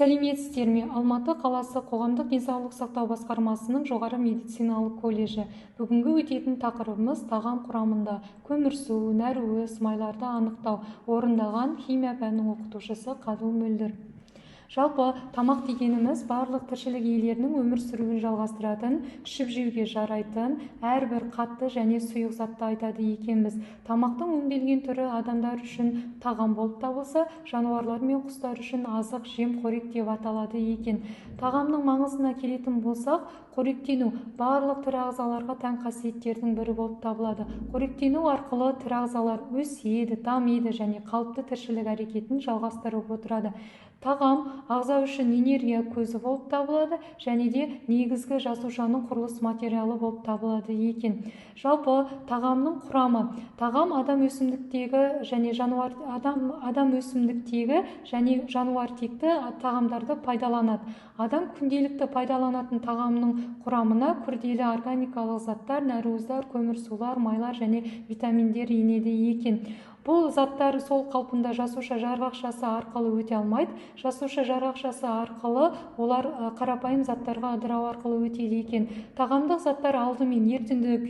Сәлеметсіздер ме? Алматы қаласы қоғамдық денсаулық сақтау басқармасының жоғары медициналық колледжі. Бүгінгі өтетін тақырыбымыз тағам құрамында көмірсу, нәруыз, майларды анықтау. Орындаған химия пәнінің оқытушысы Қадыл Мөлдір. Жалпы тамақ дегеніміз барлық тіршілік иелерінің өмір сүруін жалғастыратын, ішіп-жеуге жарайтын, әрбір қатты және сұйық затты айтады екенбіз. Тамақтың өңделген түрі адамдар үшін тағам болып табылса, жануарлар мен құстар үшін азық, жем, қорек деп аталады екен. Тағамның маңызына келетін болсақ, қоректену барлық тірі ағзаларға тән қасиеттердің бірі болып табылады. Қоректену арқылы тірі ағзалар өседі, дамиды және қалыпты тіршілік әрекетін жалғастырып отырады. Тағам ағза үшін энергия көзі болып табылады және де негізгі жасушаның құрылыс материалы болып табылады екен. Жалпы тағамның құрамы. Тағам адам өсімдіктегі және жануар текті тағамдарды пайдаланады. Адам күнделікті пайдаланатын тағамның құрамына күрделі органикалық заттар, нәруыздар, көмірсулар, майлар және витаминдер енеді екен. Бұл заттар сол қалпында жасуша жарғақшасы арқылы өте алмайды. Жасуша жарғақшасы арқылы олар қарапайым заттарға ыдырау арқылы өтеді екен. Тағамдық заттар алдымен ерітінді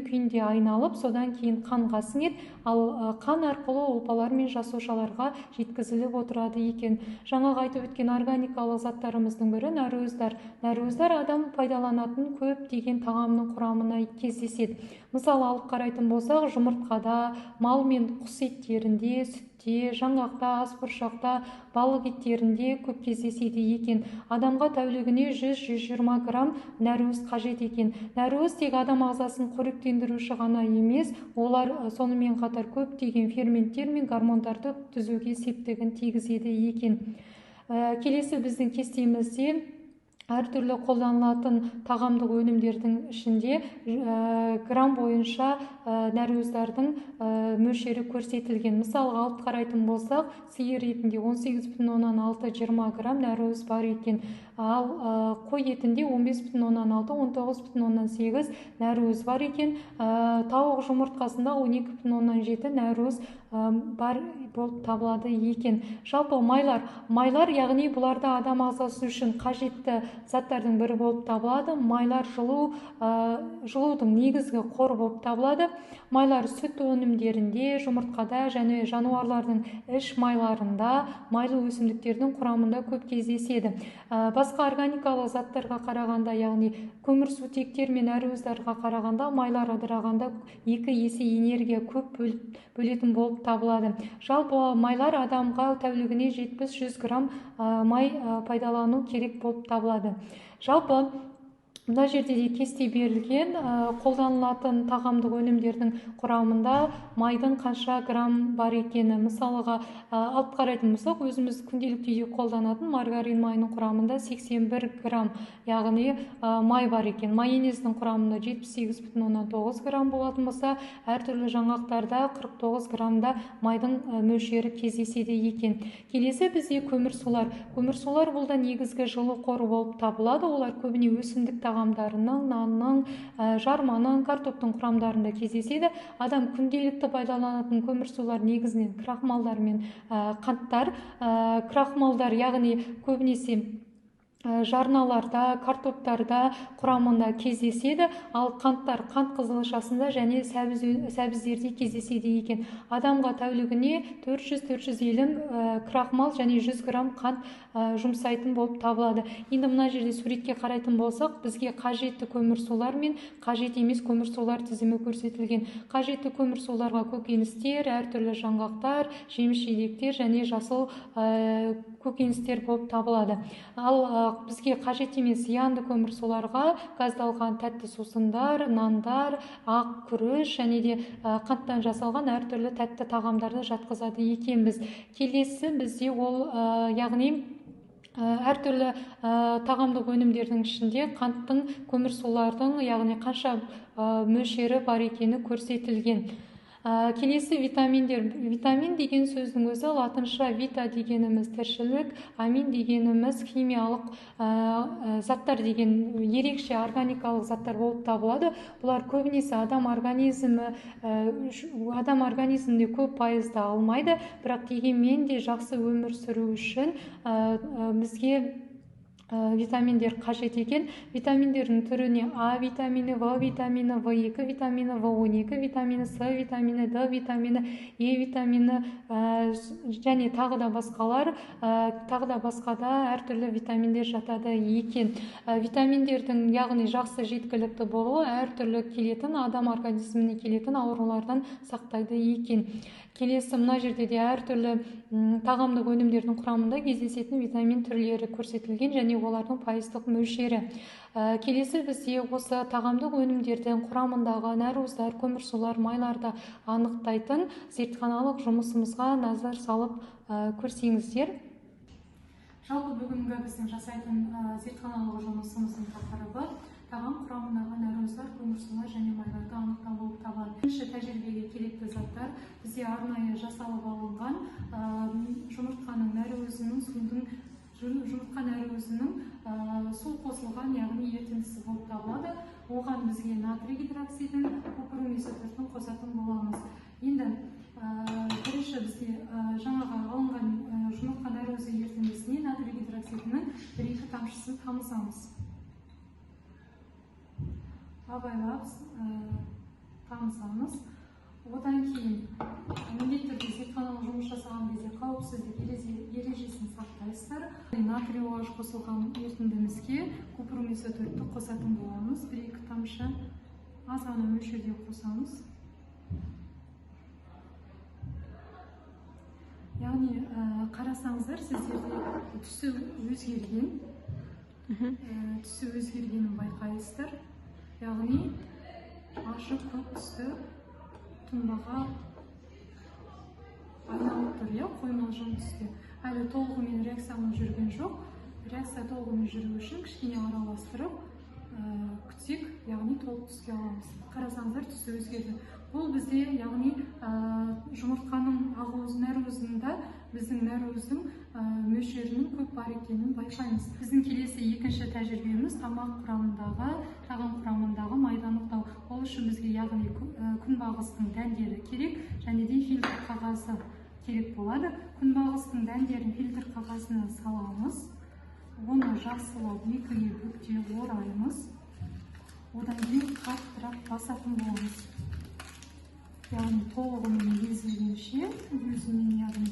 күйінде айналып, содан кейін қанға сіңеді, ал қан арқылы ұлпалар мен жасушаларға жеткізіліп отырады екен. Жаңағы айтып өткен органикалық заттарымыздың бірі нәруыздар. Нәруыздар адам пайдаланатын көптеген тағамның құрамына кездеседі. Мысалы алып қарайтын болсақ, жұмыртқада, мал мен құс еттерінде, сүтте, жаңғақта, асбұршақта, балық еттерінде көп кездеседі екен. Адамға тәулігіне 100-120 грамм нәруыз қажет екен. Нәруыз тек адам ағзасын қоректендіруші ғана емес, олар сонымен қатар көптеген ферменттер мен гормондарды түзуге септігін тигізеді екен. Келесі біздің кестемізде әртүрлі қолданылатын тағамдық өнімдердің ішінде грамм бойынша нәруыздардың мөлшері көрсетілген. Мысалға алып қарайтын болсақ, сиыр етінде 18,6-20 грамм нәруыз бар екен. Ал қой етінде 15,6-19,8 нәруыз бар екен. Тауық жұмыртқасында 12,7 нәруыз бар болып табылады екен. Жалпы майлар, яғни бұларда адам ағзасы үшін қажетті заттардың бірі болып табылады. Майлар жылудың негізгі қоры болып табылады. Майлар сүт өнімдерінде, жұмыртқада және жануарлардың іш майларында, майлы өсімдіктердің құрамында көп кездеседі. Басқа органикалық заттарға қарағанда, яғни көмірсутектер мен нәруыздарға қарағанда, майлар ыдырағанда 2 есе энергия көп бөлетін болып табылады. Жалпы майлар адамға тәулігіне 70-100 грамм май пайдалану керек болып табылады. Жалпы мына жерде де кесте берілген қолданылатын тағамдық өнімдердің құрамында майдың қанша грамм бар екені. Мысалға алып қарайтын болсақ, өзіміз күнделікті үйде қолданатын маргарин майының құрамында 81 грамм, яғни май бар екен. Майонездің құрамында 78,9 грамм болатын болса, әртүрлі жаңғақтарда 49 граммда майдың мөлшері кездеседі екен. Келесі бізде көмірсулар. Көмірсулар бұл да негізгі жылу қоры болып табылады. Олар көбіне өсімдік тағамдарының, нанның, жарманың, картоптың құрамдарында кездеседі. Адам күнделікті пайдаланатын көмірсулар негізінен крахмалдар мен қанттар. Крахмалдар, яғни көбінесе жарналарда, картоптарда құрамында кездеседі, ал қанттар қант қызылшасында және сәбіздерде кездеседі екен. Адамға тәулігіне 400-450 крахмал және 100 грамм қант жұмсайтын болып табылады. Енді мына жерде суретке қарайтын болсақ, бізге қажетті көмірсулар мен қажет емес көмірсулар тізімі көрсетілген. Қажетті көмірсуларға көкөністер, әртүрлі жаңғақтар, жеміс-жидектер және жасыл көкөністер болып табылады. Ал бізге қажет емес зиянды көмірсуларға газдалған тәтті сусындар, нандар, ақ күріш және де қанттан жасалған әртүрлі тәтті тағамдарды жатқызады екенбіз. Келесі бізде ол яғни әртүрлі тағамдық өнімдердің ішінде қанттың, көмірсулардың, яғни қанша мөлшері бар екені көрсетілген. Келесі витаминдер. Витамин деген сөздің өзі латынша вита дегеніміз тіршілік, амин дегеніміз химиялық заттар деген ерекше органикалық заттар болып табылады. Бұлар көбінесе адам организмінде көп пайызды алмайды, бірақ дегенмен де жақсы өмір сүру үшін бізге витаминдер қажет екен. Витаминдердің түріне А витамині, В витамині, В2 витамині, В12 витамині, С витамині, Д витамині, Е витамині және тағы да басқалар, тағы да басқада әртүрлі витаминдер жатады екен. Витаминдердің яғни жақсы жеткілікті болуы әртүрлі келетін, адам организміне келетін аурулардан сақтайды екен. Келесі мына жерде де әртүрлі тағамдық өнімдердің құрамында кездесетін витамин түрлері көрсетілген және олардың пайыздық мөлшері. Келесі бізде осы тағамдық өнімдердің құрамындағы нәруыздар, көмірсулар, майларды анықтайтын зертханалық жұмысымызға назар салып көрсеңіздер. Жалпы бүгінгі біздің жасайтын зертханалық жұмысымыздың тақырыбы тағам құрамындағы нәруыздар, көмірсулар және майларды анықтау болып табылады. Бірінші тәжірибеге керекті заттар бізде арнайы жасалып алынған жұмыртқаның нәруызының су қосылған, яғни ерітіндісі болып табылады. Оған бізге натрий гидроксидін, купрум изотертін қосатын боламыз. Енді бірінші бізге жаңаға алынған жұмыртқа нәруызы ерітіндісіне натрий гидроксидінің 1-2 тамшысын тамызамыз. Абайлап тамызамыз. Одан кейін міндетті түрде зертханалық жұмыс жасаған кезде қауіпсіздік ережесін сақтайсыздар. Натрий OH қосылған ерітіндімізге купрум изотертті қосатын боламыз. 1-2 тамшы аз ғана мөлшерде қосамыз. Яғни қарасаңыздар, сіздерде түсі өзгергенін байқайсыздар. Яғни ашық көк түсті тұнбаға айналып тұр, қоймалжың түсте. Әлі толығымен реакцияның жүрген жоқ. Реакция толығымен жүру үшін кішкене араластырып күтсек, яғни толық түске аламыз. Қарасаңыздар, түсі өзгерді. Бұл бізде, яғни жұмыртқаның нәруызында біздің нәруыздың мөлшерінің көп бар екенін байқаймыз. Біздің келесі екінші тәжірибеміз тағам құрамындағы майды анықтау. Ол үшін бізге яғни күнбағыстың дәндері керек, және де фильтр қағазы керек болады. Күнбағыстың дәндерін фильтр қағазына саламыз. Оны жақсылап екіге бүктеп ораймыз. Одан кейін қаттырақ басатын боламыз. Яғни толығымен безілгенше, өзінің яғни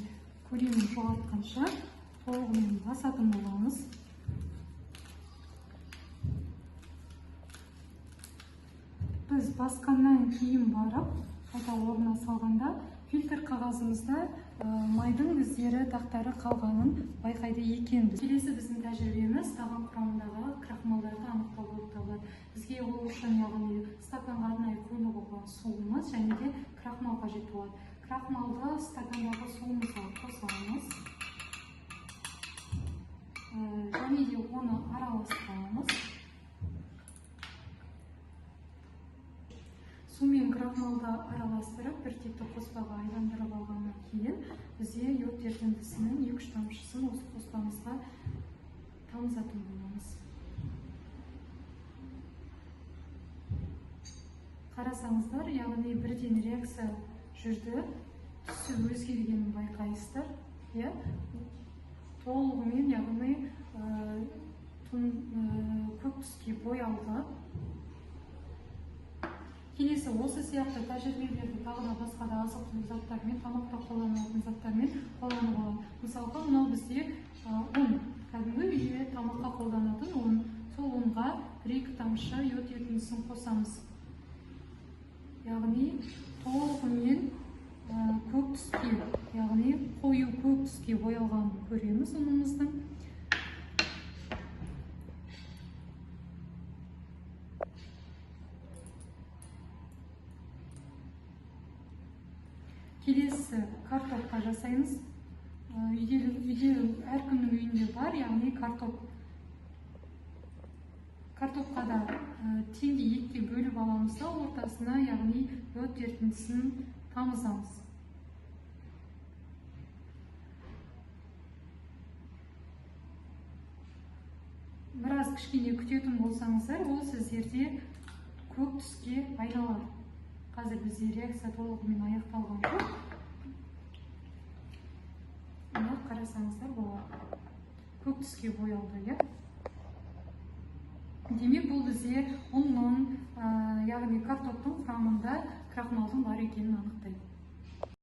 көлемін жоғалтқанша толығымен басатын боламыз. Біз басқаннан кейін барып, қайта орнына салғанда, фильтр қағазымызда майдың іздері, дақтары қалғанын байқайды екенбіз. Келесі біздің тәжірибеміз тағам құрамындағы крахмалдарды анықтау болып табылады. Бізге ол үшін яғни стаканға арнайы құйылып алған суымыз және де крахмал қажет болады. Крахмалды стакандағы суымызға қосамыз және де оны араластырамыз. Сумен крахмалды араластырып, бір текті қоспаға айландырып алғаннан кейін бізде йод ерітіндісінің 2-3 тамшысын осы қоспамызға тамызатын боламыз. Қарасаңыздар, яғни бірден реакция жүрді, түсі өзгергенін байқайсыздар. Толығымен, яғни көк түске боялды. Келесі осы сияқты тәжірибелерді тағы да басқа да азық-түлік заттармен, тамақта қолданылатын заттармен қолдануға болады. Мысалға, мынау бізде ұн, кәдімгі үйде тамаққа қолданатын ұн. Сол ұнға 1-2 тамшы йод ерітіндісін қосамыз. Яғни толығымен көк түске, яғни қою көк түске боялғанын көреміз ұнымыздың. Келесі картопқа жасаймыз. Үйде әркімнің үйінде бар, яғни картопқа да теңдей екіге бөліп аламыз да, ортасына яғни йод ерітіндісін тамызамыз. Біраз кішкене күтетін болсаңыздар, ол сіздерде көк түске айналады. Қазір бізде реакция толығымен аяқталған жоқ. Мына қарасаңыздар болады. Көк түске боялды, иә? Демек, бұл бізде ұнның, яғни картоптың құрамында крахмалдың бар екенін анықтайды.